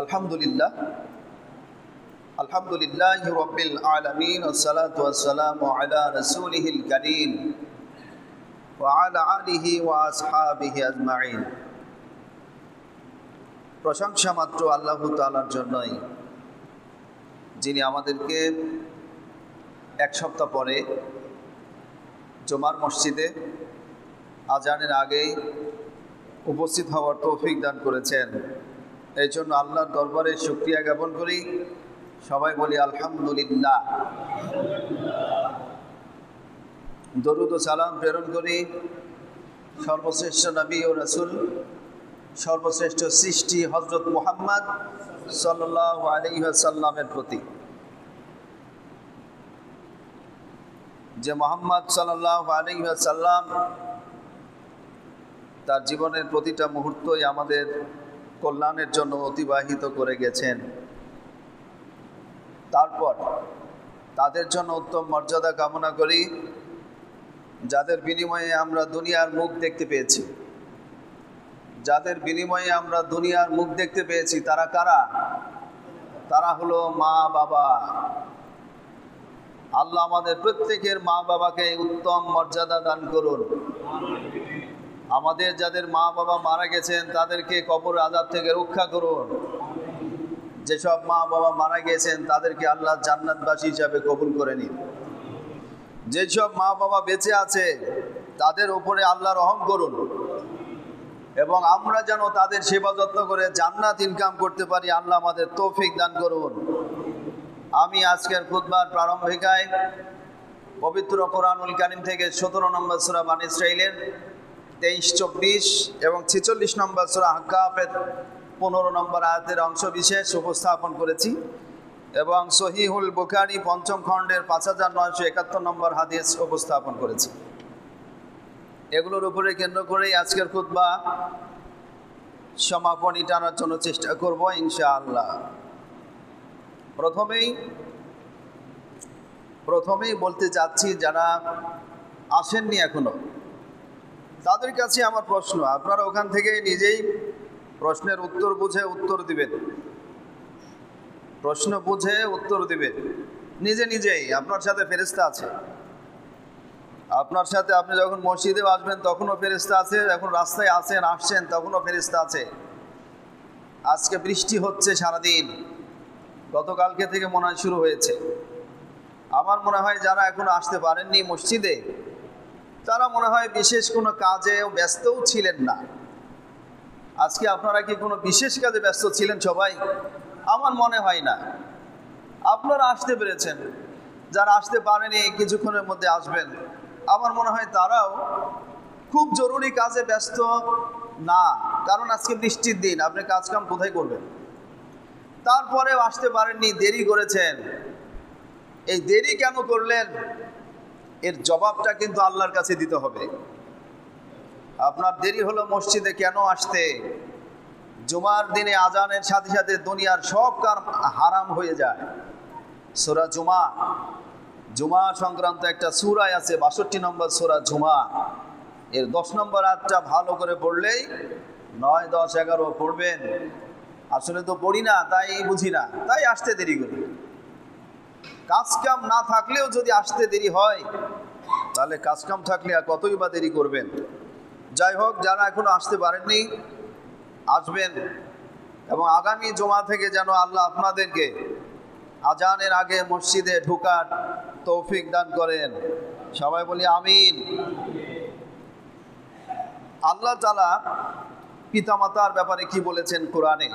আলহামদুলিল্লাহ আলহামদুলিল্লাহি রাব্বিল আলামিন ওয়াসসালাতু ওয়াসসালামু আলা রাসূলিহিল কারীম ওয়া আলা আলিহি ওয়া আসহাবিহি আজমাইন। প্রশংসা মাত্র আল্লাহু তাআলার জন্যই, যিনি আমাদেরকে এক সপ্তাহ পরে জুমার মসজিদে আজানের আগেই উপস্থিত হওয়ার তৌফিক দান করেছেন। এই জন্য আল্লাহর দরবারে শুকরিয়া জ্ঞাপন করি। সবাই বলি আলহামদুলিল্লাহ। দরুদ ও সালাম প্রেরণ করি সর্বশ্রেষ্ঠ নবী ও রাসূল, সর্বশ্রেষ্ঠ সৃষ্টি হযরত মুহাম্মদ সাল্লাল্লাহু আলাইহি ওয়াসাল্লামের প্রতি। যে মুহাম্মদ সাল্লাল্লাহু আলাইহি ওয়াসাল্লাম তার জীবনের প্রতিটা মুহূর্তই আমাদের কল্যাণের জন্য অতিবাহিত করে গেছেন। তারপর তাদের জন্য উত্তম মর্যাদা কামনা করি, যাদের বিনিময়ে আমরা দুনিয়ার মুখ দেখতে পেয়েছি। যাদের বিনিময়ে আমরা দুনিয়ার মুখ দেখতে পেয়েছি তারা কারা? তারা হলো মা বাবা। আল্লাহ আমাদের প্রত্যেকের মা বাবাকে উত্তম মর্যাদা দান করুন। আমাদের যাদের মা বাবা মারা গেছেন তাদেরকে কবর আযাব থেকে রক্ষা করুন। যেসব মা বাবা মারা গেছেন তাদেরকে আল্লাহ জান্নাতবাসী হিসাবে কবুল করে নিন। যেসব মা বাবা বেঁচে আছে তাদের উপরে আল্লাহ রহম করুন এবং আমরা যেন তাদের সেবা যত্ন করে জান্নাত ইনকাম করতে পারি, আল্লাহ আমাদের তৌফিক দান করুন। আমি আজকের খুতবার প্রারম্ভিকায় পবিত্র কোরআনুল কারীম থেকে 17 নম্বর সূরা বনী ইসরাঈলের 23, 24 এবং 46 নম্বর সূরা আহকাফের 15 নম্বর আয়াতের অংশ বিশেষ উপস্থাপন করেছি এবং সহিহুল বুখারী 5ম খণ্ডের 5971 নম্বর হাদিস উপস্থাপন করেছি। এগুলোর উপরে কেন্দ্র করেই আজকের খুতবা সমাপনী টানার জন্য চেষ্টা করব ইনশাআল্লাহ। প্রথমেই বলতে চাচ্ছি, যারা আসেননি এখনো তাদের কাছে আমার প্রশ্ন, আপনারা ওখান থেকে নিজেই প্রশ্নের উত্তর বুঝে উত্তর দিবেন। প্রশ্ন বুঝে উত্তর দিবেন নিজেই। আপনার সাথে ফেরেশতা আছে, আপনার সাথে আপনি যখন মসজিদে আসবেন তখনও ফেরেশতা আছে, যখন রাস্তায় আসছেন তখনও ফেরেশতা আছে। আজকে বৃষ্টি হচ্ছে সারাদিন, গতকালকে থেকে মনে হয় শুরু হয়েছে। আমার মনে হয় যারা এখনো আসতে পারেননি মসজিদে, তারা মনে হয় বিশেষ কোনো কাজে ব্যস্তও ছিলেন না। আজকে আপনারা কি কোনো বিশেষ কাজে ব্যস্ত ছিলেন সবাই? আমার মনে হয় না। আপনারা আসতে পেরেছেন। যারা আসতে পারেনি কিছুক্ষণের মধ্যে আসবেন, আমার মনে হয় তারাও খুব জরুরি কাজে ব্যস্ত না, কারণ আজকে বৃষ্টির দিন, আপনি কাজকাম কোথায় করবেন? তারপরেও আসতে পারেননি, দেরি করেছেন। এই দেরি কেন করলেন এর জবাবটা কিন্তু আল্লাহর কাছে দিতে হবে। আপনার দেরি হলো মসজিদে কেন আসতে? জুমার দিনে আজানের সাথে সাথে দুনিয়ার সব কাজ হারাম হয়ে যায়। সূরা জুমা সংক্রান্ত একটা সূরা আছে, 62 নম্বর সূরা জুমা। এর 10 নম্বর আয়াতটা ভালো করে পড়লেই 9, 10, 11 পড়বেন। আসলে তো পড়ি না, তাই বুঝি না, তাই আসতে দেরি করি। কাজকাম না থাকলেও যদি আসতে দেরি হয়, তাহলে কাজকাম থাকলে আর কতই বা দেরি করবেন। যাই হোক, যারা এখনো আসতে পারেননি আসবেন এবং আগামী জুমা থেকে যেন আল্লাহ আপনাদেরকে আজানের আগে মসজিদে ঢোকার তৌফিক দান করেন। সবাই বলি আমিন। আল্লাহ তাআলা পিতামাতার ব্যাপারে কি বলেছেন কোরআনে?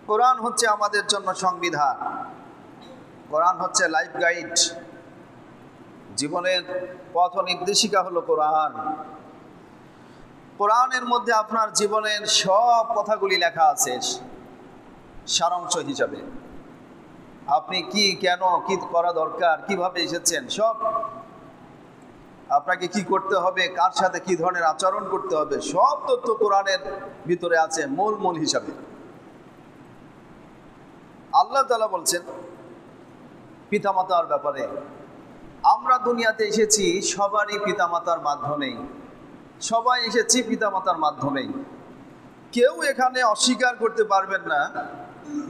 কোরআন হচ্ছে আমাদের জন্য সংবিধান, কোরআন হচ্ছে লাইফ গাইড, জীবনের পথ নির্দেশিকা হলো কোরআন। কোরআনের মধ্যে আপনার জীবনের সব কথাগুলি লেখা আছে সারাংশ হিসাবে। আপনি কি, কেন, কি করা দরকার, কিভাবে এসেছেন, সব আপনাকে কি করতে হবে, কার সাথে কি ধরনের আচরণ করতে হবে, সব তথ্য কোরআনের ভিতরে আছে মূল হিসাবে। আল্লাহ তাআলা বলছেন পিতামাতার ব্যাপারে, আমরা দুনিয়াতে এসেছি সবারই পিতামাতার মাধ্যমেই, সবাই এসেছি পিতামাতার মাধ্যমেই। কেউ এখানে অস্বীকার করতে পারবেন না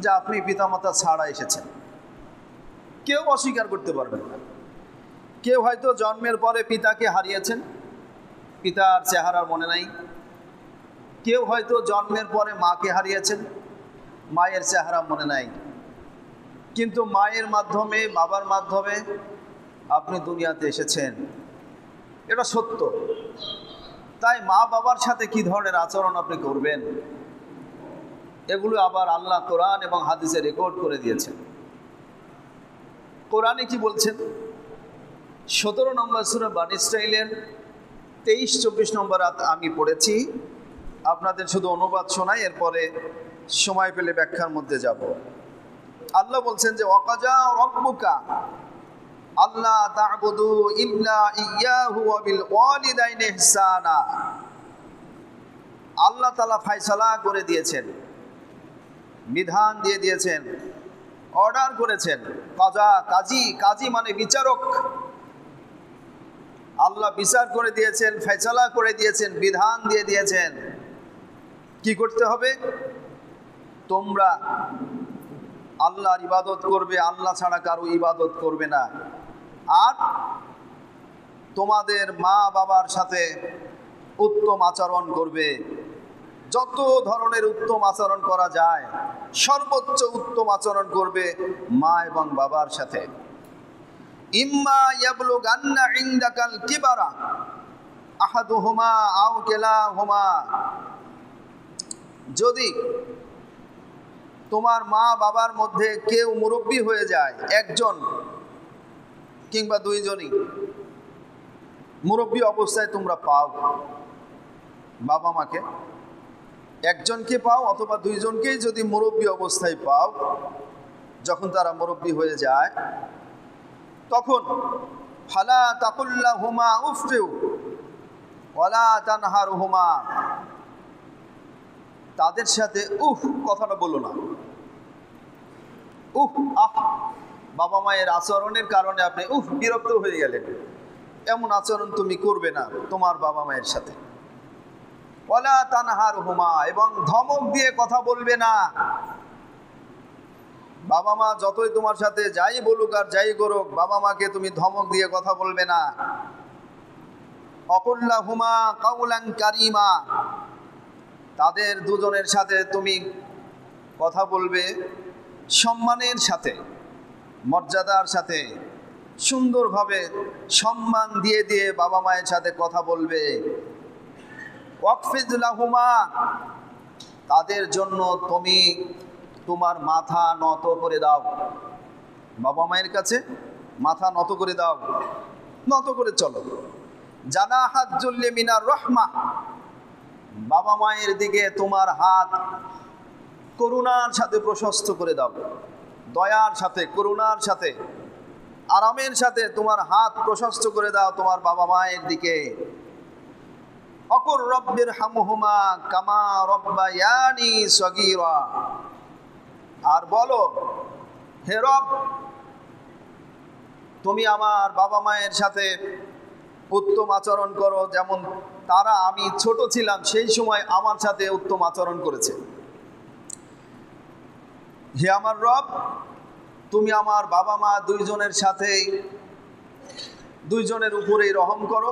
যে আপনি পিতামাতা ছাড়া এসেছেন, কেউ অস্বীকার করতে পারবেন না। কেউ হয়তো জন্মের পরে পিতাকে হারিয়েছেন, পিতার চেহারা মনে নাই। কেউ হয়তো জন্মের পরে মাকে হারিয়েছেন, মায়ের চেহারা মনে নাই। কিন্তু মায়ের মাধ্যমে, বাবার মাধ্যমে আপনি দুনিয়াতে এসেছেন, এটা সত্য। তাই মা বাবার সাথে কি ধরনের আচরণ আপনি করবেন, এগুলো আবার আল্লাহ কোরআন এবং হাদিসে রেকর্ড করে দিয়েছেন। কোরআনে কি বলছেন? 17 নম্বর সূরা বনী ইসরাঈলের 23-24 নম্বর আয়াত আমি পড়েছি, আপনাদের শুধু অনুবাদ শোনাই, এরপরে সময় পেলে ব্যাখ্যার মধ্যে যাব। আল্লাহ বলছেন যে ওয়াকাজা রাব্বুকা আল্লাহ তা'বুদু ইল্লা ইয়াহু ওয়া বিল ওয়ালিদাইনি ইহসানা। আল্লাহ তাআলা ফয়সালা করে দিয়েছেন, বিধান দিয়ে দিয়েছেন, অর্ডার করেছেন। কাজা, কাজী মানে বিচারক। আল্লাহ বিচার করে দিয়েছেন, ফয়সালা করে দিয়েছেন, বিধান দিয়ে দিয়েছেন কি করতে হবে। তোমরা আল্লাহর ইবাদত করবে, আল্লাহ ছাড়া কারো ইবাদত করবে না। আর তোমাদের মা বাবার সাথে উত্তম আচরণ করবে, যত ধরনের উত্তম আচরণ করা যায় সর্বোচ্চ উত্তম আচরণ করবে মা এবং বাবার সাথে। ইম্মা ইয়াবলুগান্না ইনদাকাল কিবারা আহাদুহুমা আও কিলাহুমা, যদি তোমার মা বাবার মধ্যে কেউ মুরব্বী হয়ে যায়, একজন কিংবা দুইজনই মুরব্বী অবস্থায় তোমরা পাও, বাবা মাকে একজনকে পাও অথবা দুইজনকেই যদি মুরব্বী অবস্থায় পাও, যখন তারা মুরব্বী হয়ে যায় তখন ফালা তাকুল্লাহুমা উফফিউ ওয়ালা তানহারহুমা, তাদের সাথে উফ কথাটা বলো না। উফ আহ, বাবা মায়ের আচরণের কারণে আপনি উফ বিরক্ত হয়ে গেলেন, এমন আচরণ তুমি করবে না তোমার বাবা মায়ের সাথে। ওয়ালা তানহারহুমা, এবং ধমক দিয়ে কথা বলবে না। বাবা মা যতই তোমার সাথে যাই বলুক আর যাই করুক, বাবা মাকে তুমি ধমক দিয়ে কথা বলবে না। অকুল্লাহুমা কাউলান কারিমা, তাদের দুজনের সাথে তুমি কথা বলবে সম্মানের সাথে, মর্যাদার সাথে, সুন্দরভাবে সম্মান দিয়ে দিয়ে বাবা মায়ের সাথে কথা বলবে। ওয়াকফিদ লাহুমা, তাদের জন্য তুমি তোমার মাথা নত করে দাও, বাবা মায়ের কাছে মাথা নত করে দাও, নত করে চলো। জানাহাত যুল্লি মিনার রাহমা, বাবা মায়ের দিকে তোমার হাত করুণার সাথে প্রশস্ত করে দাও, দয়ার সাথে, করুণার সাথে, আরামের সাথে তোমার হাত প্রশস্ত করে দাও তোমার বাবা মায়ের দিকে। অকুর রব্বির হামহুমা কামা রব্বায়ানি সগীরা, আর বলো হে রব, তুমি আমার বাবা মায়ের সাথে উত্তম আচরণ করো, যেমন তারা আমি ছোট ছিলাম সেই সময় আমার সাথে উত্তম আচরণ করেছে। হে আমার রব, তুমি আমার বাবা মা দুইজনের সাথে, দুইজনের উপরেই রহম করো,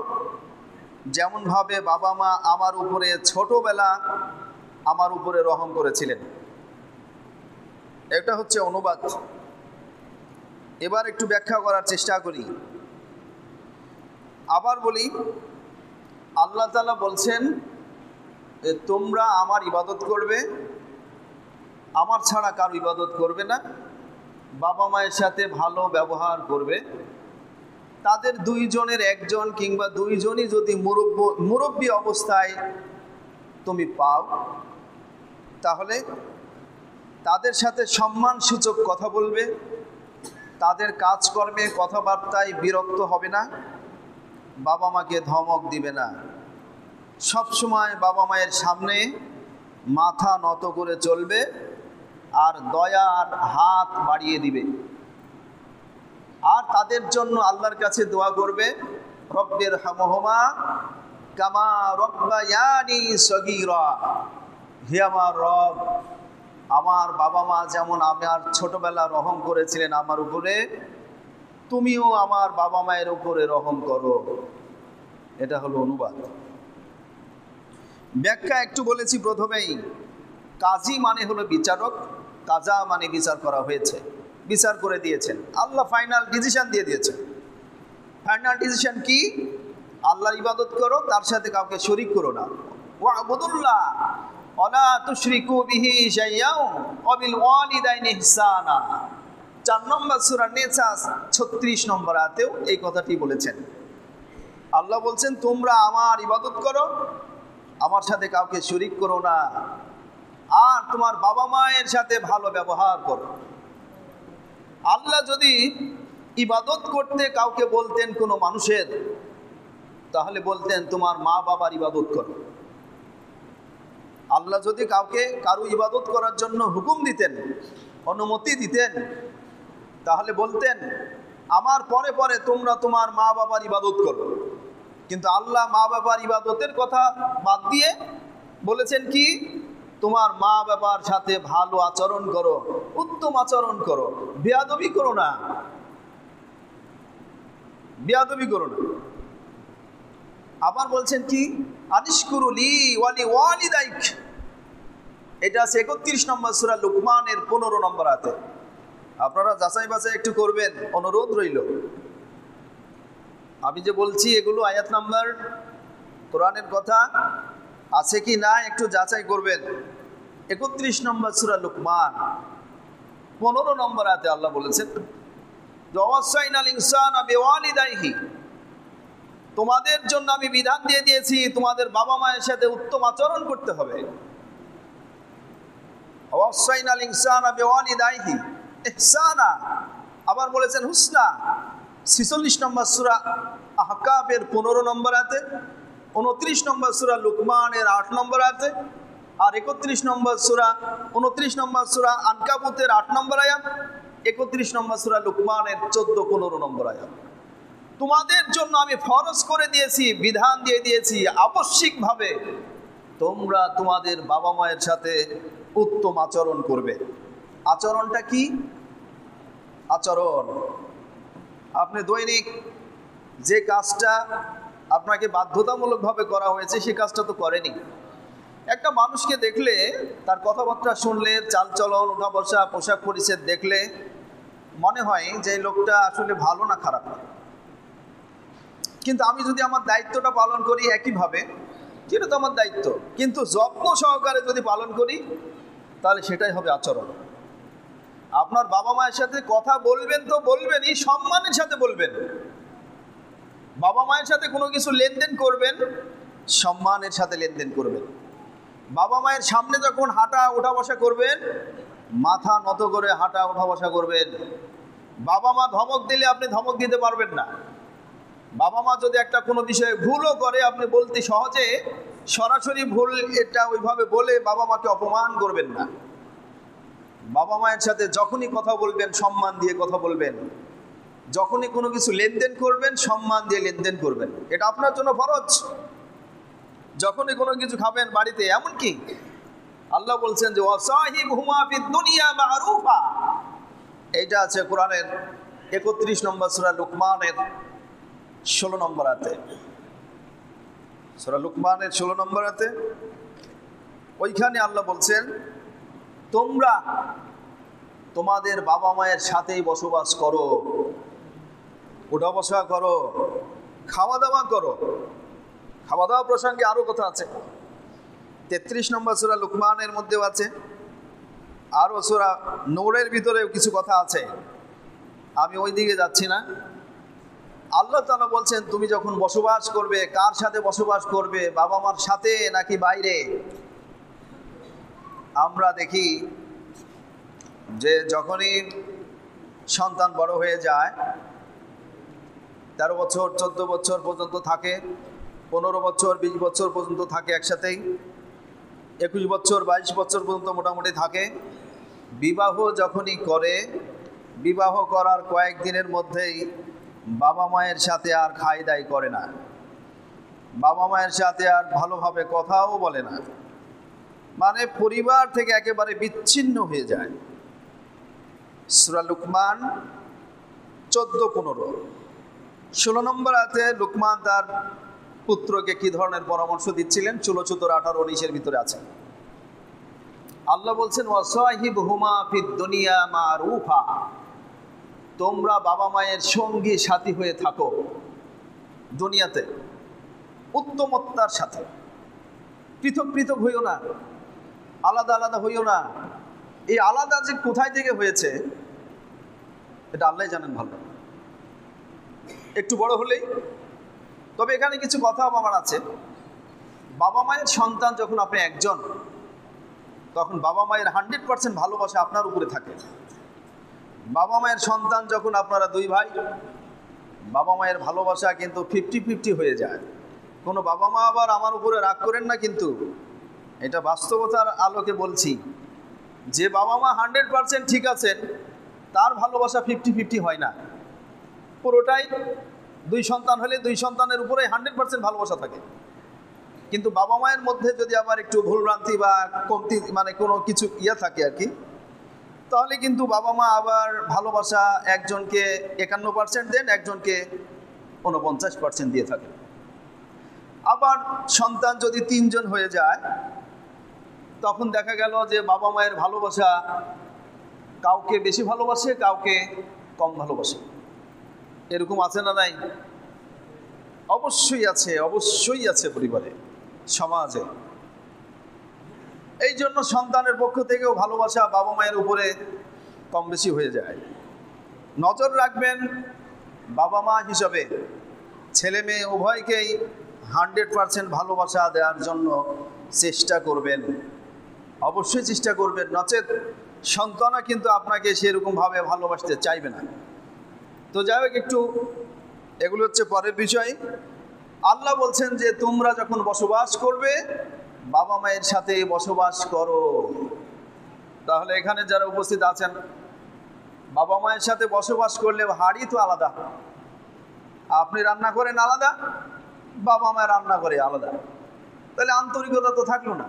যেমনভাবে বাবা মা আমার উপরে ছোটবেলা আমার উপরে রহম করেছিলেন। এটা হচ্ছে অনুবাদ। এবার একটু ব্যাখ্যা করার চেষ্টা করি। আবার বলি, আল্লাহ তাআলা বলছেন তোমরা আমার ইবাদত করবে, আমার ছাড়া কারো ইবাদত করবে না, বাবা মায়ের সাথে ভালো ব্যবহার করবে। তাদের দুইজনের একজন কিংবা দুইজনই যদি মুরব্বী অবস্থায় তুমি পাও, তাহলে তাদের সাথে সম্মানসূচক কথা বলবে, তাদের কাজকর্মে কথাবার্তায় বিরক্ত হবে না, বাবা মাকে ধমক দিবে না, সবসময় বাবা মায়ের সামনে মাথা নত করে চলবে আর দয়ার হাত বাড়িয়ে দিবে। আর তাদের জন্য আল্লাহর কাছে দোয়া করবে, রব্বির হামহুমা কামা রব্বায়ানি সগীরা, হে আমার রব, আমার বাবা মা যেমন আমার ছোটবেলা রহম করেছিলেন আমার উপরে, তুমিও আমার বাবা মায়ের উপরে রহম করো। এটা হলো অনুবাদ। ব্যাখ্যা একটু বলেছি প্রথমেই। কাজী মানে হলো বিচারক, কাজা মানে বিচার করা হয়েছে, বিচার করে দিয়েছেন আল্লাহ, ফাইনাল ডিসিশন দিয়ে দিয়েছেন। ফাইনাল ডিসিশন কি? আল্লাহর ইবাদত করো, তার সাথে কাউকে শরীক করো না। ওয়াবুদুল্লাহ ওয়ালা তুশরিকু বিহি শাইয়্যান ওয়া বিল ওয়ালিদাইনি ইহসানা। 4 নম্বর সূরা নিসা 36 নম্বর আয়াতেও এই কথাটি বলেছেন। আল্লাহ বলছেন তোমরা আমার ইবাদত করো, আমার সাথে কাউকে শরীক করো না, আর তোমার বাবা মায়ের সাথে ভালো ব্যবহার করো। আল্লাহ যদি ইবাদত করতে কাউকে বলতেন কোনো মানুষের, তাহলে বলতেন তোমার মা বাবার ইবাদত করো। আল্লাহ যদি কাউকে কারো ইবাদত করার জন্য হুকুম দিতেন, অনুমতি দিতেন, তাহলে বলতেন আমার পরে পরে তোমরা তোমার মা বাবার ইবাদত করো। কিন্তু আল্লাহ মা বাবার ইবাদতের কথা বাদ দিয়ে বলেছেন কি? তোমার মা বাবার সাথে ভালো আচরণ করো, উত্তম আচরণ করো, বেয়াদবি করো না, বেয়াদবি করো না। আবার বলছেন কি? আনিশকুরুলি ওয়ালি ওয়ালিদাইক। এটা আছে 31 নম্বর সূরা লুকমানের 15 নম্বর আয়াতে। আপনারা যাচাই বাছাই একটু করবেন, অনুরোধ রইল। আমি যে বলছি এগুলো আয়াত নাম্বার কোরআনের কথা আছে কি না একটু যাচাই করবেন। 31 নম্বর সূরা লুকমান 15 নম্বর আয়াতে আল্লাহ বলেছেন, ওয়াসাইনাল ইনসানা বিওয়ালিদাইহি, তোমাদের জন্য আমি বিধান দিয়ে দিয়েছি তোমাদের বাবা মায়ের সাথে উত্তম আচরণ করতে হবে। ওয়াসাইনাল ইনসানা বিওয়ালিদাইহি ইহসানা। আবার বলেছেন হুসনা 46 নম্বর সূরা আহকাফের 15 নম্বর আয়াতে, 29 নম্বর সূরা লুকমানের 8 নম্বর আয়াতে, আর 31 নম্বর সূরা 29 নম্বর সূরা আনকাবুতের 8 নম্বর আয়াত, 31 নম্বর সূরা লুকমানের 14-15 নম্বর আয়াত। তোমাদের জন্য আমি ফরজ করে দিয়েছি, বিধান দিয়ে দিয়েছি আবশ্যিকভাবে তোমরা তোমাদের বাবা মায়ের সাথে উত্তম আচরণ করবে। আচরণটা কি? আচরণ আপনি দৈনিক যে কাজটা আপনাকে বাধ্যতামূলকভাবে করা হয়েছে সেই কাজটা তো করেনি। একটা মানুষকে দেখলে, তার কথাবার্তা শুনলে, চালচলন, উঠা বসা, পোশাক পরিচ্ছদ দেখলে মনে হয় যে লোকটা আসলে ভালো না খারাপ। কিন্তু আমি যদি আমার দায়িত্বটা পালন করি একইভাবে, যেটা তো আমার দায়িত্ব, কিন্তু যত্ন সহকারে যদি পালন করি, তাহলে সেটাই হবে আচরণ। আপনার বাবা মায়ের সাথে কথা বলবেন তো বলবেনই, সম্মানের সাথে বলবেন। বাবা মায়ের সাথে কোনো কিছু লেনদেন করবেন, সম্মানের সাথে লেনদেন করবেন। বাবা মায়ের সামনে যখন হাঁটা ওঠা বসা করবেন, মাথা নত করে হাঁটা ওঠা বসা করবেন। বাবা মা ধমক দিলে আপনি ধমক দিতে পারবেন না। বাবা মা যদি একটা কোনো বিষয়ে ভুলও করে, আপনি বলতে সহজে সরাসরি ভুল এটা ওইভাবে বলে বাবা মাকে অপমান করবেন না। বাবা মায়ের সাথে যখনই কথা বলবেন সম্মান দিয়ে কথা বলবেন, যখনই কোনো কিছু লেনদেন করবেন সম্মান দিয়ে লেনদেন করবেন, এটা আপনার জন্য ফরজ। যখনই কোনো কিছু খাবেন বাড়িতে, এমনকি আল্লাহ বলছেন যে ওয়াসাহিবহুমা ফিদ দুনিয়া মারুফা। এইটা আছে কোরআনের 31 নম্বর সূরা লুকমানের 16 নম্বর আয়াতে। সূরা লুকমানের 16 নম্বর আয়াতে ওইখানে আল্লাহ বলছেন তোমরা তোমাদের বাবা মায়ের সাথেই বসবাস করো, উঠা বসা করো, খাওয়া দাওয়া করো। খাওয়া দাওয়া প্রসঙ্গে আরও কথা আছে, 33 নম্বর সূরা লুকমানের মধ্যেও আছে, আরও সূরা নূরের ভিতরেও কিছু কথা আছে, আমি ওই দিকে যাচ্ছি না। আল্লাহ তাআলা বলছেন তুমি যখন বসবাস করবে, কার সাথে বসবাস করবে? বাবা মার সাথে নাকি বাইরে? আমরা দেখি যে যখনই সন্তান বড় হয়ে যায়, 13 বছর 14 বছর পর্যন্ত থাকে, 15 বছর 20 বছর পর্যন্ত থাকে একসাথেই, 21 বছর 22 বছর পর্যন্ত মোটামুটি থাকে। বিবাহ যখনই করে, বিবাহ করার কয়েকদিনের মধ্যেই বাবা মায়ের সাথে আর খাই দাই করে না, বাবা মায়ের সাথে আর ভালোভাবে কথাও বলে না। মানে পরিবার থেকে একেবারে বিচ্ছিন্ন হয়ে যায়। সূরা লুকমান 14-15 16 নম্বর আয়াতে লুকমান তার পুত্রকে কি ধরনের পরামর্শ দিচ্ছিলেন, 18-19 ভিতরে আছে। আল্লাহ বলছেন ওয়াসাহিবহুমা ফিদ দুনিয়া মারুফা, তোমরা বাবা মায়ের সঙ্গী সাথী হয়ে থাকো দুনিয়াতে উত্তমত্তার সাথে। পৃথক পৃথক হইও না, আলাদা আলাদা হইও না। এই আলাদা যে কোথায় থেকে হয়েছে এটা আল্লাহ জানেন ভালো, একটু বড় হলেই। তবে এখানে কিছু কথা আমার আছে। বাবা মায়ের সন্তান যখন আপনি একজন, তখন বাবা মায়ের 100% ভালোবাসা আপনার উপরে থাকে। বাবা মায়ের সন্তান যখন আপনারা 2 ভাই, বাবা মায়ের ভালোবাসা কিন্তু 50-50 হয়ে যায়। কোনো বাবা মা আবার আমার উপরে রাগ করেন না, কিন্তু এটা বাস্তবতার আলোকে বলছি যে বাবা মা 100% ঠিক আছেন, তার ভালোবাসা 50-50 হয় না। পুরোটাই 2 সন্তান হলে 2 সন্তানের উপরে 100% ভালোবাসা থাকে। কিন্তু বাবা মায়ের মধ্যে যদি আবার একটু ভুলভ্রান্তি বা কমতি মানে কোনো কিছু থাকে আর কি, তাহলে কিন্তু বাবা মা আবার ভালোবাসা একজনকে 51% দেন, একজনকে 49% দিয়ে থাকে। আবার সন্তান যদি 3 জন হয়ে যায়, তখন দেখা গেল যে বাবা মায়ের ভালোবাসা কাউকে বেশি ভালোবাসে, কাউকে কম ভালোবাসে। এরকম আছে না নাই? অবশ্যই আছে, অবশ্যই আছে পরিবারে, সমাজে। এই জন্য সন্তানের পক্ষ থেকেও ভালোবাসা বাবা মায়ের উপরে কম বেশি হয়ে যায়। নজর রাখবেন বাবা মা হিসাবে ছেলে মেয়ে উভয়কেই 100% ভালোবাসা দেওয়ার জন্য চেষ্টা করবেন, অবশ্যই চেষ্টা করবেন। নচেত সন্তানও কিন্তু আপনাকে সেরকমভাবে ভালোবাসতে চাইবে না। তো যাই হোক, একটু এগুলো হচ্ছে পরের বিষয়। আল্লাহ বলছেন যে তোমরা যখন বসবাস করবে বাবা মায়ের সাথে বসবাস করো। তাহলে এখানে যারা উপস্থিত আছেন, বাবা মায়ের সাথে বসবাস করলে হাড়ি তো আলাদা, আপনি রান্না করেন আলাদা, বাবা মা রান্না করে আলাদা, তাহলে আন্তরিকতা তো থাকলো না।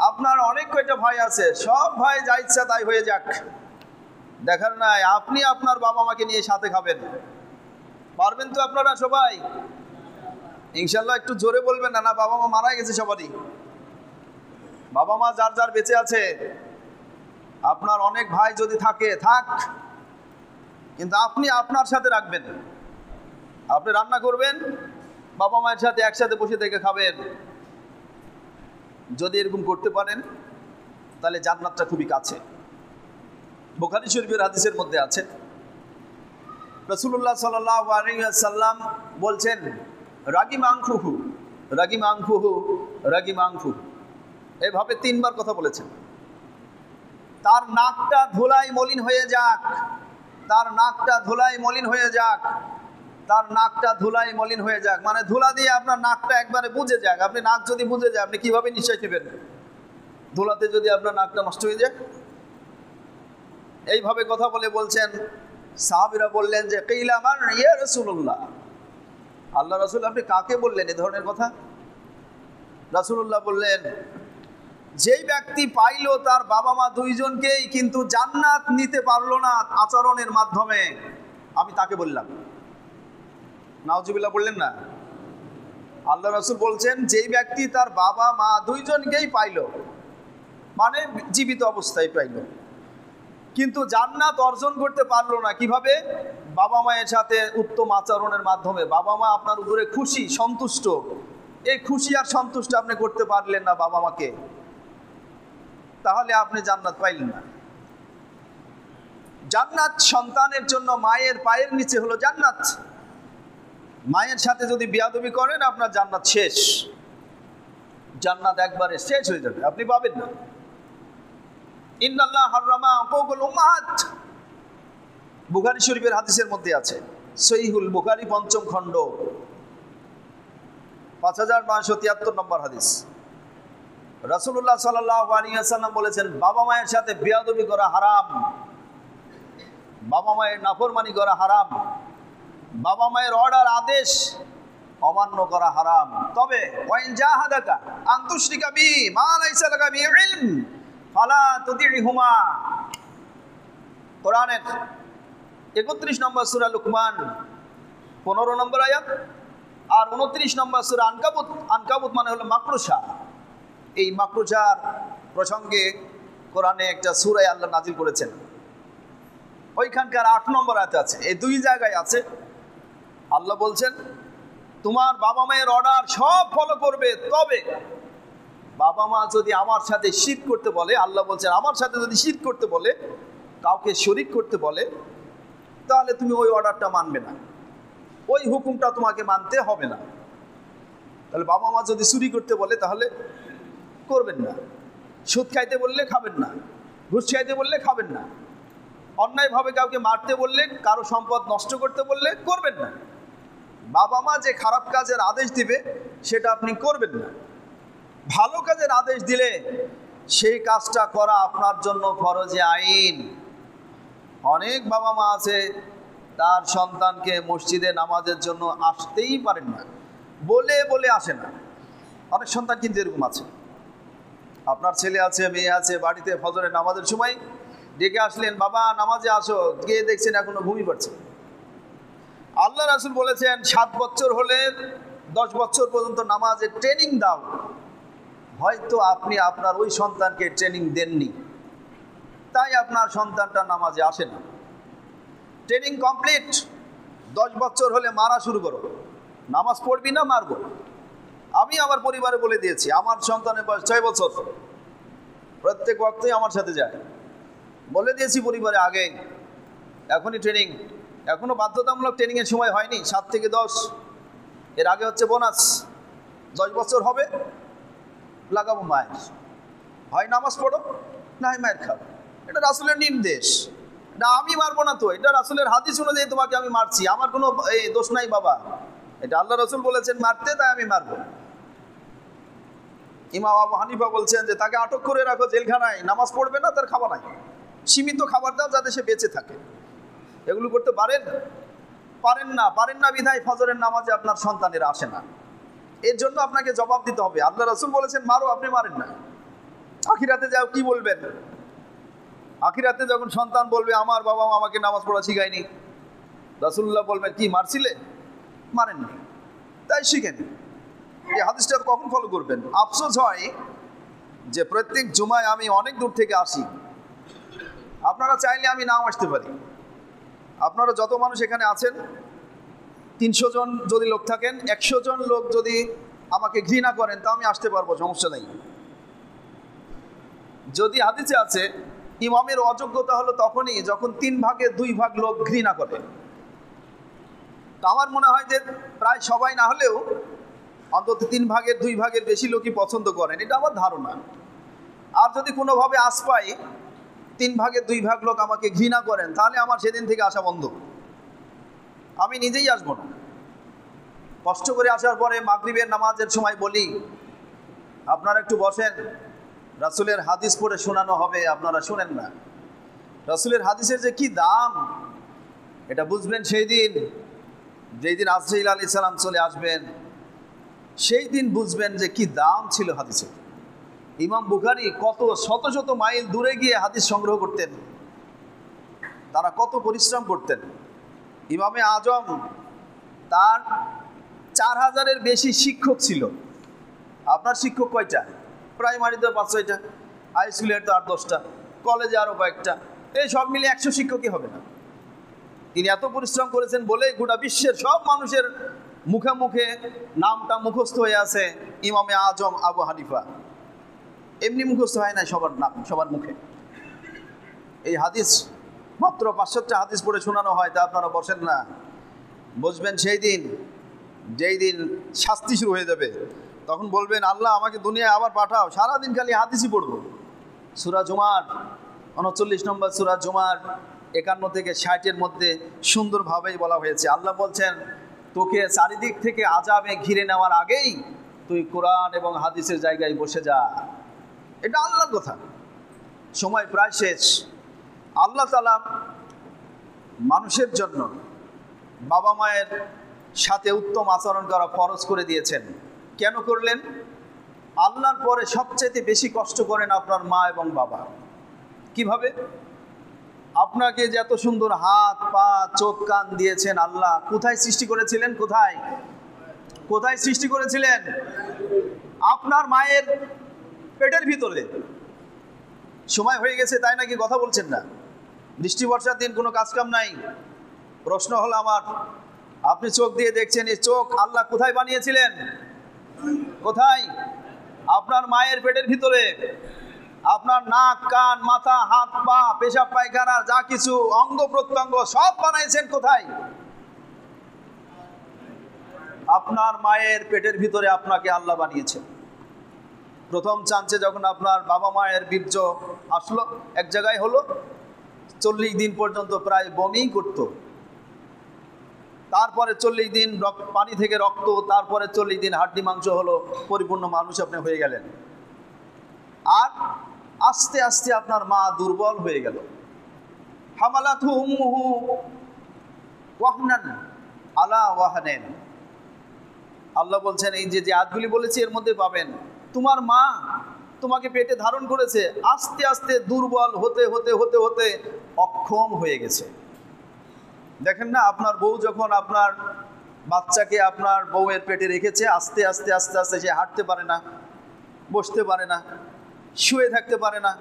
আপনার অনেক কয়টা ভাই আছে, সব ভাই যা ইচ্ছা তাই হয়ে যাক, দেখার নাই আপনি আপনার বাবা মাকে নিয়ে সাথে খাবেন। পারবেন তো আপনারা সবাই? ইনশাল্লাহ একটু জোরে বলবেন না? না, বাবা মা মারা গেছে সবারই, বাবা মা যার যার বেঁচে আছে। আপনার অনেক ভাই যদি থাকে থাক, কিন্তু আপনি আপনার সাথে রাখবেন। আপনি রান্না করবেন, বাবা মায়ের সাথে একসাথে বসে থেকে খাবেন। যদি এরকম করতে পারেন তাহলে জান্নাতটা খুবই কাছে। বুখারী শরীফের হাদিসের মধ্যে আছে, রাসূলুল্লাহ সাল্লাল্লাহু আলাইহি ওয়াসাল্লাম বলছেন রাগিম আনফুহু, রাগিম আনফুহু, রাগিম আনফুহু, এভাবে 3 বার কথা বলেছেন। তার নাকটা ধুলায় মলিন হয়ে যাক, তার নাকটা ধুলায় মলিন হয়ে যাক, তার নাকটা ধুলায় মলিন হয়ে যাক, মানে ধুলা দিয়ে আপনার নাকটা একবারে বুঝে যাক। আপনি নাক যদি বুঝে যায়, আপনি কিভাবে নিঃশ্বাস নেবেন? ধুলাতে যদি আপনার নাকটা নষ্ট হয়ে যায়। এইভাবে কথা বলে বলছেন। সাহাবীরা বললেন যে কিলা মান ইয়া রাসূলুল্লাহ, আল্লাহ রাসূল আপনি কাকে বললেন এ ধরনের কথা? রাসূলুল্লাহ বললেন, যেই ব্যক্তি পাইল তার বাবা মা 2 জনকেই কিন্তু জান্নাত নিতে পারলো না আচরণের মাধ্যমে, আমি তাকে বললাম। নাউজুবিল্লাহ বললেন না? আল্লাহ রাসূল বলছেন যেই ব্যক্তি তার বাবা মা 2 জনকেই পাইল, মানে জীবিত অবস্থায় পাইল, কিন্তু জান্নাত অর্জন করতে পারলো না। কিভাবে? বাবা মায়ের সাথে উত্তম আচরণের মাধ্যমে। বাবা মা আপনার উপরে খুশি, সন্তুষ্ট, এই খুশি আর সন্তুষ্ট আপনি করতে পারলেন না বাবা মাকে, তাহলে আপনি জান্নাত পাইলেন না। জান্নাত সন্তানের জন্য মায়ের পায়ের নিচে হলো জান্নাত। মায়ের সাথে যদি বেয়াদবি করেন আপনার জান্নাত শেষ, জান্নাত একবারে শেষ হয়ে যাবে, আপনি পাবেন না। ইন্নাল্লাহ হারামা উকুকুল উম্মাহাত, বুখারী শরীফের হাদিসের মধ্যে আছে, সহিহুল বুখারী 5ম খণ্ড 5973 নম্বর হাদিস। রাসূলুল্লাহ সাল্লাল্লাহু আলাইহি ওয়াসাল্লাম বলেছেন বাবা মায়ের সাথে বেয়াদবি করা হারাম, বাবা মায়ের নাফরমানি করা হারাম, বাবা মায়ের অর্ডার আদেশ অমান্য করা হারাম। তবে ওয়াইন জাহাদাকা আন তুশরিকা বি মা লাইসা লাকা বিহি ইলম ফালা তুতি'হুমা। কোরআনের 31 নম্বর সূরা লুকমান 15 নম্বর আয়াত আর 29 নম্বর সূরা আনকাবুত। আনকাবুত মানে হলো মাকরুসা। এই মাকরুসার প্রসঙ্গে কোরআনে একটা সূরা আল্লাহ নাজিল করেছেন, ওইখানকার 8 নম্বর আয়াত আছে। এই দুই জায়গায় আছে, আল্লাহ বলছেন তোমার বাবা মায়ের অর্ডার সব ফলো করবে, তবে বাবা মা যদি আমার সাথে শিরক করতে বলে, আল্লাহ বলছেন আমার সাথে যদি শিরক করতে বলে, কাউকে শরীক করতে বলে, তাহলে তুমি ওই অর্ডারটা মানবে না, ওই হুকুমটা তোমাকে মানতে হবে না। তাহলে বাবা মা যদি চুরি করতে বলে তাহলে করবেন না, সুদ খাইতে বললে খাবেন না, ঘুষ খাইতে বললে খাবেন না, অন্যায়ভাবে কাউকে মারতে বললে, কারো সম্পদ নষ্ট করতে বললে করবেন না। বাবা মা যে খারাপ কাজের আদেশ দিবে সেটা আপনি করবেন না। ভালো কাজের আদেশ দিলে সেই কাজটা করা আপনার জন্য ফরজে আইন। অনেক বাবা মা আছে তার সন্তানকে মসজিদে নামাজের জন্য আসতেই পারেন না, বলে বলে আসে না। অনেক সন্তান কিন্তু এরকম আছে। আপনার ছেলে আছে, মেয়ে আছে, বাড়িতে ফজরের নামাজের সময় ডেকে আসলেন, বাবা নামাজে আসো, গিয়ে দেখছেন এখনো ঘুমিয়ে পড়ছে। আল্লাহ রাসূল বলেছেন 7 বছর হলে 10 বছর পর্যন্ত নামাজের ট্রেনিং দাও। হয়তো আপনি আপনার ওই সন্তানকে ট্রেনিং দেননি, তাই আপনার সন্তানটা নামাজে আসে না। ট্রেনিং কমপ্লিট, 10 বছর হলে মারা শুরু করো, নামাজ পড়বি না মারবো। আমি আমার পরিবারে বলে দিয়েছি, আমার সন্তানের বয়স 6 বছর, প্রত্যেক ওয়াক্তেই আমার সাথে যায়, বলে দিয়েছি পরিবারে আগে। এখনই ট্রেনিং, এখনো বাধ্যতামূলক ট্রেনিংয়ের সময় হয়নি, 7 থেকে 10, এর আগে হচ্ছে বোনাস। 10 বছর হবে লাগাবো মায়ের, হয় নামাজ পড়ো না হয় মায়ের খাও। এটা রাসূলের নির্দেশ, এটা আমি মারবো না তো, এটা রাসূলের হাদিস অনুযায়ী তোমাকে আমি মারছি, আমার কোনো দোষ নাই বাবা, এটা আল্লাহ রাসূল বলেছেন মারতে, তাই আমি মারবো। ইমাম আবু হানিফা বলছেন যে তাকে আটক করে রাখো জেলখানায়, নামাজ পড়বে না, তার খাবার নাই, সীমিত খাবার দাও যাতে সে বেঁচে থাকে। এগুলো করতে পারেন? পারেন না বিধায় ফজরের নামাজে আপনার সন্তানেরা আসে না। এর জন্য আপনাকে জবাব দিতে হবে। আল্লাহ রাসূল বলেছেন মারো, আপনি মারেন না। আখিরাতে যাও কি বলবেন? আখিরাতে যখন সন্তান বলবে আমার বাবা মা আমাকে নামাজ পড়া শিখায়নি, রাসূলুল্লাহ বলবেন কি মারছিলে? মারেননি, তাই শিখেনি। এই হাদিসটা কখন ফলো করবেন? আফসোস হয় যে প্রত্যেক জুমায় আমি অনেক দূর থেকে আসি, আপনারা চাইলে আমি নাও আসতে পারি। আপনারা যত মানুষ এখানে আছেন, 300 জন যদি লোক থাকেন, 100 জন লোক যদি আমাকে ঘৃণা করেন তা আমি আসতে পারবো, সমস্যা নেই। যদি হাদিসে আছে ইমামের অযোগ্যতা হলো তখনই যখন 3 ভাগের 2 ভাগ লোক ঘৃণা করে। তো আমার মনে হয় যে প্রায় সবাই না হলেও অন্তত 3 ভাগের 2 ভাগের বেশি লোকই পছন্দ করেন, এটা আমার ধারণা। আর যদি কোনোভাবে আশ পাই 3 ভাগের 2 ভাগ লোক আমাকে ঘৃণা করেন, তাহলে আমার সেদিন থেকে আসা বন্ধ, আমি নিজেই আসবো না। কষ্ট করে আসার পরে মাগরিবের নামাজের সময় বলি আপনারা একটু বসেন, রাসূলের হাদিস পড়ে শোনানো হবে, আপনারা শুনেন না। রাসূলের হাদিসের যে কি দাম এটা বুঝবেন সেই দিন, যেই দিন আজরাইল আলাইহিস সালাম চলে আসবেন, সেই দিন বুঝবেন যে কি দাম ছিল হাদিসের। ইমাম বুখারী কত শত শত মাইল দূরে গিয়ে হাদিস সংগ্রহ করতেন, তারা কত পরিশ্রম করতেন। ইমামে আজম তার 4000-এর বেশি শিক্ষক ছিল। আপনার শিক্ষক কয়টা? প্রাইমারিতে 5-6টা, হাই স্কুলের তো 8-10টা, কলেজে আরও কয়েকটা, এই সব মিলে 100 শিক্ষকই হবে না। তিনি এত পরিশ্রম করেছেন বলে গোটা বিশ্বের সব মানুষের মুখে মুখে নামটা মুখস্থ হয়ে আছে ইমামে আজম আবু হানিফা। এমনি মুখস্থ হয় না সবার নাম, সবার মুখে। এই হাদিস মাত্র 500টা হাদিস পড়ে শোনানো হয়, তা আপনারা বসেন না। বুঝবেন সেই দিন, যেই দিন শাস্তি শুরু হয়ে যাবে, তখন বলবেন আল্লাহ আমাকে দুনিয়ায় আবার পাঠাও, সারাদিন খালি হাদিসই পড়বো। সূরা জুমার 39 নম্বর সূরা জুমার 51 থেকে 60-এর মধ্যে সুন্দরভাবেই বলা হয়েছে। আল্লাহ বলছেন তোকে চারিদিক থেকে আযাবে ঘিরে নেওয়ার আগেই তুই কোরআন এবং হাদিসের জায়গায় বসে যা। এটা আল্লাহর কথা। সময় প্রায় শেষ। আল্লাহ তাআলা মানুষের জন্য বাবা মায়ের সাথে উত্তম আচরণ করা ফরজ করে দিয়েছেন। কেন করলেন? আল্লাহর পরে সবচেয়ে বেশি কষ্ট করেন আপনার মা এবং বাবা। কিভাবে? আপনাকে যে এত সুন্দর হাত পা চোখ কান দিয়েছেন আল্লাহ, কোথায় সৃষ্টি করেছিলেন? কোথায় কোথায় সৃষ্টি করেছিলেন? আপনার মায়ের পেটের ভিতরে। সময় হয়ে গেছে তাই নাকি কথা বলছেন না? বৃষ্টি বর্ষার দিন কোনো কাজকাম নাই। প্রশ্ন হলো আমার, আপনি চোখ দিয়ে দেখছেন, এই চোখ আল্লাহ কোথায় বানিয়েছিলেন? কোথায়? আপনার মায়ের পেটের ভিতরে। আপনার নাক কান মাথা হাত পা পেশাব পায়খানা যা কিছু অঙ্গ প্রত্যঙ্গ সব বানাইছেন কোথায়? আপনার মায়ের পেটের ভিতরে আপনাকে আল্লাহ বানিয়েছেন। প্রথম চান্সে যখন আপনার বাবা মায়ের বীর্য আসলো, এক জায়গায় হলো, 40 দিন পর্যন্ত প্রায় বমি করত। তারপরে 40 দিন পানি থেকে রক্ত, তারপরে 40 দিন হাড্ডি মাংস হলো, পরিপূর্ণ মানুষ আপনি হয়ে গেলেন। আর আস্তে আস্তে আপনার মা দুর্বল হয়ে গেল। হামালাতহু উম্মুহু ওয়াহনান আলা ওয়াহনান। আল্লাহ বলছেন, এই যে আয়াতগুলি বলেছি এর মধ্যে পাবেন, তোমার মা তোমাকে পেটে ধারণ করেছে, আস্তে আস্তে দুর্বল হতে হতে হতে হতে অক্ষম হয়ে গেছে। দেখেন না, আপনার বউ যখন আপনার বাচ্চাকে আপনার বউয়ের পেটে রেখেছে, আস্তে আস্তে আস্তে আস্তে সে হাঁটতে পারে না, বসতে পারে না, শুয়ে থাকতে পারে না,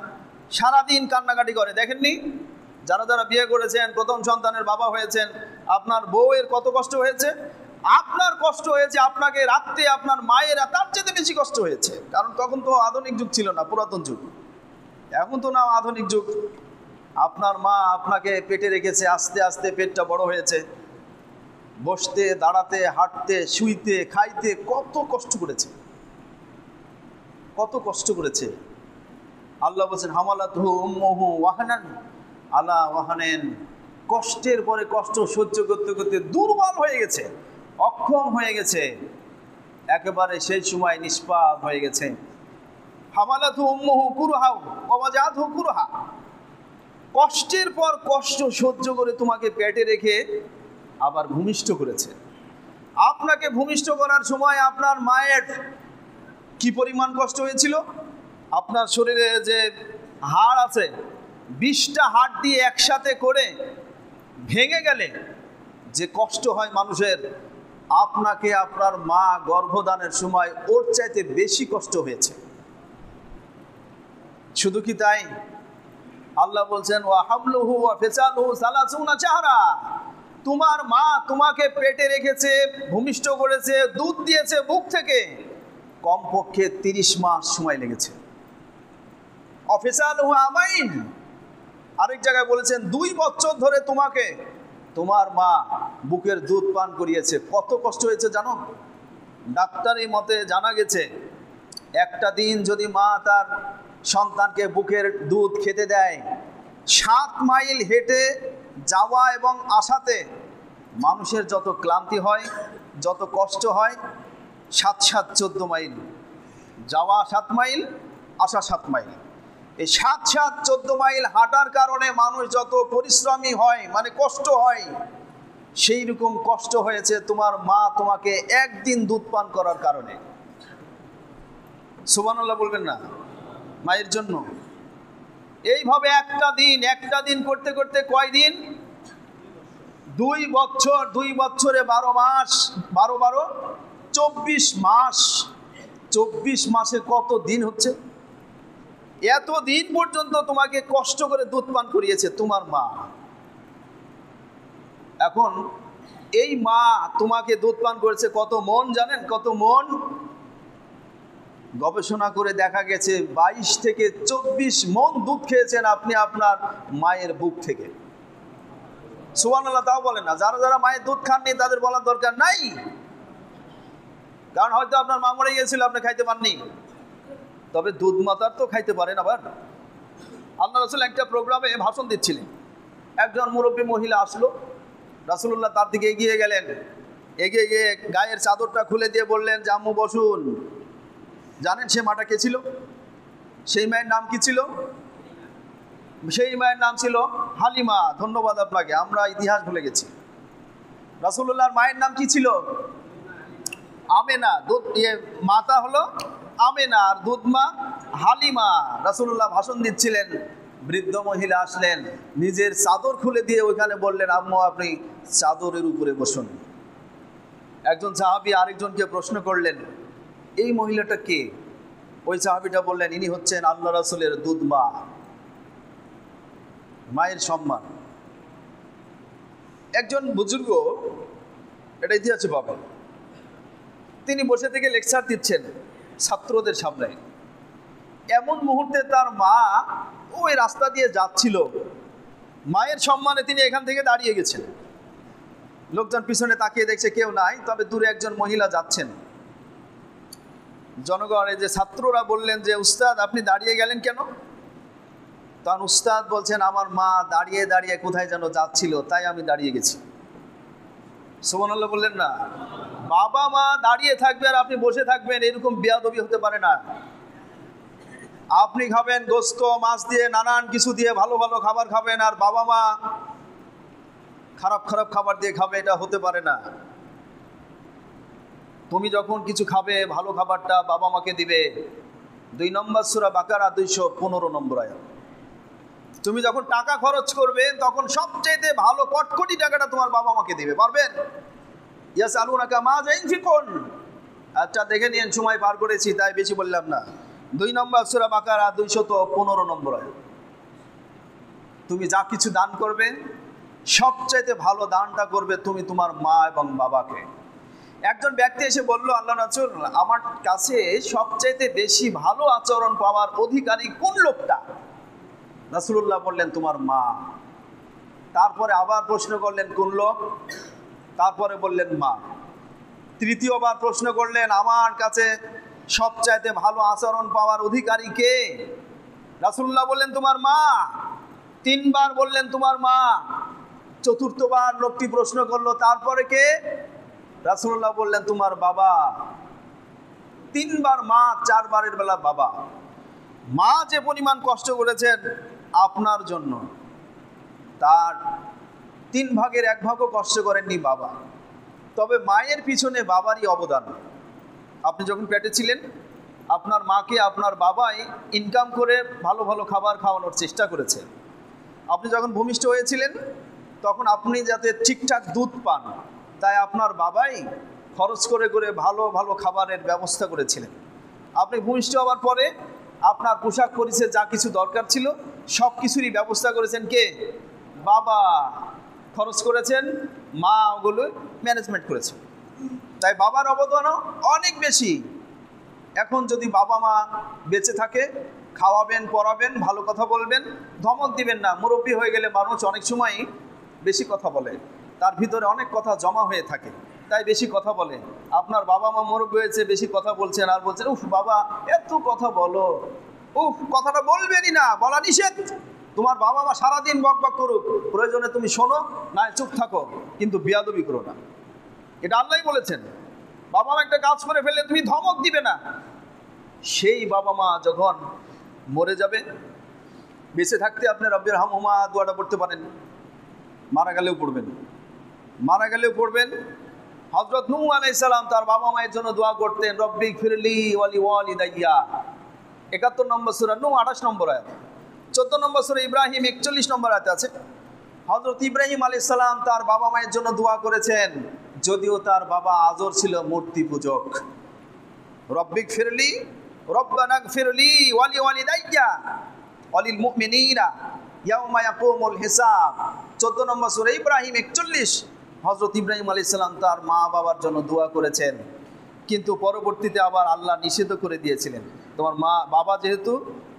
সারাদিন কান্নাকাটি করে। দেখেননি? যারা যারা বিয়ে করেছেন, প্রথম সন্তানের বাবা হয়েছেন, আপনার বউয়ের কত কষ্ট হয়েছে। আপনার কষ্ট হয়েছে, আপনাকে রাখতে আপনার মায়ের তার চেয়ে বেশি কষ্ট হয়েছে। কারণ তখন তো আধুনিক যুগ ছিল না, পুরাতন যুগ। এখন তো না আধুনিক যুগ। আপনার মা আপনাকে পেটে রেখেছে, আস্তে আস্তে পেটটা বড় হয়েছে, বসতে দাঁড়াতে হাঁটতে শুইতে খাইতে কত কষ্ট করেছে, কত কষ্ট করেছে। আল্লাহ বলছেন, হামালাতহু উম্মুহু ওয়াহনান আলা ওয়াহনান। কষ্টের পরে কষ্ট সহ্য করতে করতে দুর্বল হয়ে গেছে, অক্ষম হয়ে গেছে, একেবারে সেই সময় নিষ্পাপ হয়ে গেছে। হামালাতহু উম্মুহু কুরহা ওয়া ওয়াজাতহু কুরহা। কষ্টের পর কষ্ট সহ্য করে তোমাকে পেটে রেখে আবার ভূমিষ্ঠ করেছে। আপনাকে ভূমিষ্ঠ করার সময় আপনার মায়ের কি পরিমাণ কষ্ট হয়েছিল? আপনার শরীরে যে হাড় আছে, 20টা হাড় দিয়ে একসাথে করে ভেঙে গেলে যে কষ্ট হয় মানুষের, আপনাকে আপনার মা গর্ভধানের সময় ওর চাইতে বেশি কষ্ট হয়েছে। শুধু কি তাই? আল্লাহ বলছেন, ওয়া হামলুহু ওয়া ফিসালুহু 30 শাহরা। তোমার মা তোমাকে পেটে রেখেছে, ভূমিষ্ঠ করেছে, দুধ দিয়েছে বুক থেকে, কমপক্ষে 30 মাস সময় লেগেছে। অফিসালুহু আমাইন। আরেক জায়গায় বলেছেন 2 বছর ধরে তোমাকে তোমার মা বুকের দুধ পান করিয়েছে। কত কষ্ট হয়েছে জানো? ডাক্তারি মতে জানা গেছে, একটা দিন যদি মা তার সন্তানকে বুকের দুধ খেতে দেয়, 7 মাইল হেঁটে যাওয়া এবং আসাতে মানুষের যত ক্লান্তি হয়, যত কষ্ট হয়, 7 7 14 মাইল যাওয়া, 7 মাইল আসা 7 মাইল। এই 7 7 14 মাইল হাঁটার কারণে মানুষ যত পরিশ্রমী হয়, মানে কষ্ট হয়, সেই রকম কষ্ট হয়েছে তোমার মা তোমাকে একদিন দুধ পান করার কারণে। সুবহানাল্লাহ বলবেন না? মায়ের জন্য এইভাবে একটা দিন করতে করতে কয়দিন? 2 বছর, 2 বছরে 12 মাস, 12 12 24 মাস। 24 মাসে কত দিন হচ্ছে? এত দিন পর্যন্ত তোমাকে কষ্ট করে দুধ পান করিয়েছে তোমার মা। এখন এই মা তোমাকে দুধ পান করেছে কত মন জানেন? কত মন? গবেষণা করে দেখা গেছে 22 থেকে 24 মন দুধ খেয়েছেন আপনি আপনার মায়ের বুক থেকে। সুবহানাল্লাহ তাও বলেন না। যারা যারা মায়ের দুধ খাননি তাদের বলার দরকার নাই, কারণ হয়তো আপনার মা মরে গিয়েছিল, আপনি খাইতে পাননি। তবে দুধ মাতার তো খাইতে পারেন। আবার আল্লাহ রাসূল একটা প্রোগ্রামে ভাষণ দিচ্ছিলেন, একজন মুরব্বী মহিলা আসলো, রাসূলুল্লাহ তার দিকে এগিয়ে গেলেন, এগিয়ে গিয়ে গায়ের চাদরটা খুলে দিয়ে বললেন যে আম্মু বসুন। জানেন সে মাটা কে ছিল? সেই মায়ের নাম কি ছিল? সেই মায়ের নাম ছিল হালিমা। ধন্যবাদ আপনাকে, আমরা ইতিহাস ভুলে গেছি। রাসূলুল্লাহর মায়ের নাম কি ছিল? আমেনা। মাতা হলো আমেনা আর দুধমা হালিমা। রাসূলুল্লাহ ভাষণ দিচ্ছিলেন, বৃদ্ধ মহিলা আসলেন, নিজের চাদর খুলে দিয়ে ওইখানে বললেন, আম্মু আপনি চাদরের উপরে বসুন। একজন সাহাবী আরেকজনকে প্রশ্ন করলেন, এই মহিলাটা কে? ওই সাহাবীটা বললেন, ইনি হচ্ছেন আল্লাহ রাসূলের দুধমা, মায়ের সম্মান। একজন বুজুর্গ, এটা ইতিহাসে পাবেন, তিনি বসে থেকে লেকচার দিচ্ছেন ছাত্রদের সামনে। এমন মুহূর্তে তার মা ওই রাস্তা দিয়ে যাচ্ছিল, মায়ের সম্মানে তিনি এখান থেকে দাঁড়িয়ে গেছেন। লোকজন পিছনে তাকিয়ে দেখছে কেউ নাই, তবে দূরে একজন মহিলা যাচ্ছেন। জনগণের যে ছাত্ররা বললেন যে উস্তাদ আপনি দাঁড়িয়ে গেলেন কেন? তখন উস্তাদ বলছেন, আমার মা দাঁড়িয়ে দাঁড়িয়ে কোথায় যেন যাচ্ছিল, তাই আমি দাঁড়িয়ে গেছি। সুবহানাল্লাহ বললেন না? বাবা মা দাঁড়িয়ে থাকবে আর আপনি বসে থাকবেন, এরকম বেয়াদবি হতে পারে না। আপনি খাবেন গোস্ত মাছ দিয়ে, নানান কিছু দিয়ে ভালো ভালো খাবার খাবেন, আর বাবা মা খারাপ খারাপ খাবার দিয়ে খাবে, এটা হতে পারে না। তুমি যখন কিছু খাবে ভালো খাবারটা বাবা মাকে দিবে। 2 নম্বর সূরা বাকারা 215 নম্বর আয়াত। তুমি যখন টাকা খরচ করবে তখন সবচেয়ে ভালো কটকটি টাকাটা তোমার বাবা মাকে দিবে। পারবেন? ইয়াসআলুনাকা মাযা ইনফিকুন। আচ্ছা দেখে নিন, সময় পার করেছি তাই বেশি বললাম না। 2 নম্বর সূরা বাকারা 215 নম্বর আয়াত। তুমি যা কিছু দান করবে সবচেয়ে ভালো দানটা করবে তুমি তোমার মা এবং বাবাকে। একজন ব্যক্তি এসে বলল, আল্লাহ রাসূল আমার কাছে সবচেয়ে বেশি ভালো আচরণ পাওয়ার অধিকারী কোন লোকটা? রাসূলুল্লাহ বললেন, তোমার মা। তারপরে আবার প্রশ্ন করলেন, কোন লোক? তারপরে বললেন, মা। তৃতীয়বার প্রশ্ন করলেন, আমার কাছে সবচাইতে ভালো আচরণ পাওয়ার অধিকারী কে? রাসূলুল্লাহ বললেন, তোমার মা। 3 বার বললেন, তোমার মা। চতুর্থবার লোকটি প্রশ্ন করলো, তারপরে কে? রাসূলুল্লাহ বললেন, তোমার বাবা। 3 বার মা, 4 বারের বেলা বাবা। মা যে পরিমাণ কষ্ট করেছেন আপনার জন্য, তার 3 ভাগের 1 ভাগও কষ্ট করেননি বাবা। তবে মায়ের পিছনে বাবারই অবদান। আপনি যখন পেটে ছিলেন আপনার মাকে আপনার বাবাই ইনকাম করে ভালো ভালো খাবার খাওয়ানোর চেষ্টা করেছে। আপনি যখন ভূমিষ্ঠ হয়েছিলেন তখন আপনি যাতে ঠিকঠাক দুধ পান তাই আপনার বাবাই খরচ করে করে ভালো ভালো খাবারের ব্যবস্থা করেছিলেন। আপনি ভূমিষ্ঠ হওয়ার পরে আপনার পোশাক পরিচ্ছদ যা কিছু দরকার ছিল সব কিছুরই ব্যবস্থা করেছেন কে? বাবা। খরচ করেছেন, মা ওগুলো ম্যানেজমেন্ট করেছেন। তাই বাবার অবদানও অনেক বেশি। এখন যদি বাবা মা বেঁচে থাকে, খাওয়াবেন, পড়াবেন, ভালো কথা বলবেন, ধমক দিবেন না। মুরব্বী হয়ে গেলে মানুষ অনেক সময় বেশি কথা বলে, তার ভিতরে অনেক কথা জমা হয়ে থাকে, তাই বেশি কথা বলে। আপনার বাবা মা মুরব্বী হয়েছে, বেশি কথা বলছেন আর বলছেন, উফ বাবা এত কথা বলো, উফ কথাটা বলবেনই না, বলা নিষেধ। তোমার বাবা মা সারাদিন বক বক করুক, প্রয়োজনে তুমি শোনো, না চুপ থাকো, কিন্তু বেয়াদবি করো না। এটা আল্লাহই বলেছেন। বাবা মা একটা কাজ করে ফেললে তুমি ধমক দিবে না। সেই বাবা মা যখন মরে যাবে, বেঁচে থাকতে আপনি রব্বির হামহুমা দোয়াটা পড়তে পারেন, মারা গেলেও পড়বেন, মারা গেলেও পড়বেন। হযরত নূহ আলাইহিস সালাম তার বাবা মায়ের জন্য দোয়া করতেন, রব্বিক ফিরলি ওয়ালি ওয়ালিদাইয়া। 71 নম্বর সূরা নূহ 28 নম্বর আয়াত। 14 নম্বর সূরা ইব্রাহিম 41 নম্বর আয়াতে আছে। হযরত ইব্রাহিম আলাইহিস সালাম তার বাবা মায়ের জন্য দোয়া করেছেন, যদিও তার বাবা আজর ছিল মূর্তি পূজক। রব্বিক ফিরলি রব্বানা গফিরলি ওয়ালি ওয়ালিদাইয়া ওয়ালিল মুমিনিনা ইয়াওমা ইয়াকুমুল হিসাব। 14 নম্বর সূরা ইব্রাহিম 41। হযরত ইব্রাহিম আলাইহিস সালাম তার মা বাবার জন্য দোয়া করেছেন, কিন্তু পরবর্তীতে আবার আল্লাহ নিষেধ করে দিয়েছিলেন, তোমার মা বাবা যেহেতু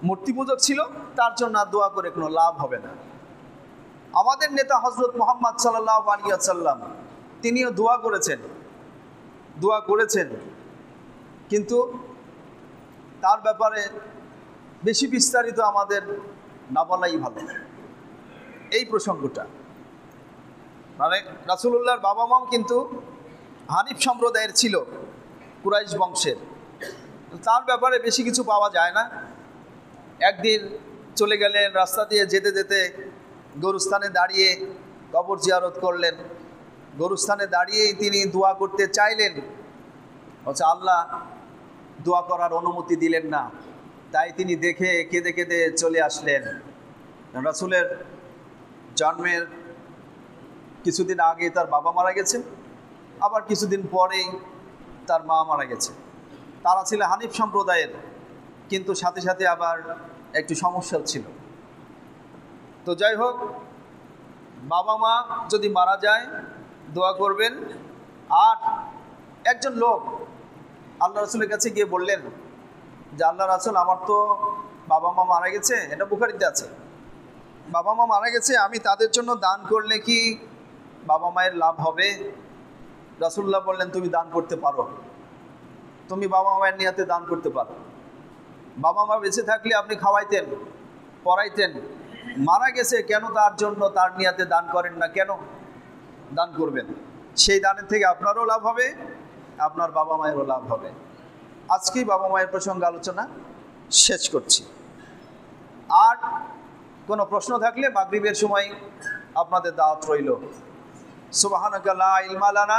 মূর্তি পূজক ছিল তার জন্য আর দোয়া করে কোনো লাভ হবে না। আমাদের নেতা হযরত মুহাম্মদ সাল্লাল্লাহু আলাইহি ওয়াসাল্লাম তিনিও দোয়া করেছেন, কিন্তু তার ব্যাপারে বেশি বিস্তারিত আমাদের না বলাই ভালো। এই প্রসঙ্গটা মানে রাসূলুল্লাহর বাবা মাও কিন্তু হানিফ সম্প্রদায়ের ছিল, কুরাইশ বংশের। তার ব্যাপারে বেশি কিছু পাওয়া যায় না। একদিন চলে গেলেন, রাস্তা দিয়ে যেতে যেতে গরুস্থানে দাঁড়িয়ে কবর জিয়ারত করলেন। গরুস্থানে দাঁড়িয়েই তিনি দোয়া করতে চাইলেন, হচ্ছে আল্লাহ দোয়া করার অনুমতি দিলেন না। তাই তিনি দেখে কেঁদে কেঁদে চলে আসলেন। রাসূলের জন্মের কিছুদিন আগে তার বাবা মারা গেছে, আবার কিছুদিন পরেই তার মা মারা গেছে। তারা ছিল হানিফ সম্প্রদায়ের, কিন্তু সাথে সাথে আবার একটু সমস্যা ছিল। তো যাই হোক, বাবা মা যদি মারা যায় দোয়া করবেন। আর একজন লোক আল্লাহ রাসূলের কাছে গিয়ে বললেন যে আল্লাহ রাসূল, আমার তো বাবা মা মারা গেছে, এটা বুখারীতে আছে, বাবা মা মারা গেছে, আমি তাদের জন্য দান করলে কি বাবা মায়ের লাভ হবে? রাসূলুল্লাহ বললেন, তুমি দান করতে পারো, তুমি বাবা মায়ের নিয়াতে দান করতে পারো। বাবা মা বেঁচে থাকলে আপনি খাওয়াইতেন, পড়াইতেন, মারা গেছে কেন তার জন্য তার নিয়াতে দান করেন না? কেন দান করবেন? সেই দানের থেকে আপনারও লাভ হবে, আপনার বাবা মায়েরও লাভ হবে। আজকেই বাবা মায়ের প্রসঙ্গে আলোচনা শেষ করছি। আর কোনো প্রশ্ন থাকলে মাগরিবের সময় আপনাদের দাওয়াত রইল। সুবহানাকা লা ইলমা লানা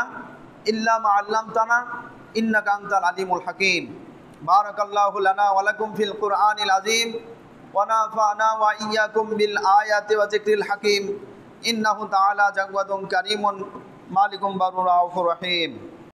ইল্লা মা আল্লামতানা ইন্নাকা আনতাল আলিমুল হাকিম। বারাকাল্লাহু লানা ওয়া লাকুম ফিল কুরআনিল আযীম ওয়া নাফা'না ওয়া ইয়্যাকুম বিল আয়াতি ওয়া যিকরিল হাকিম। ইন্নাহু তাআলা জাওয়াদুন কারীমুন মালিকুম বারুর রাউফুর রহিম।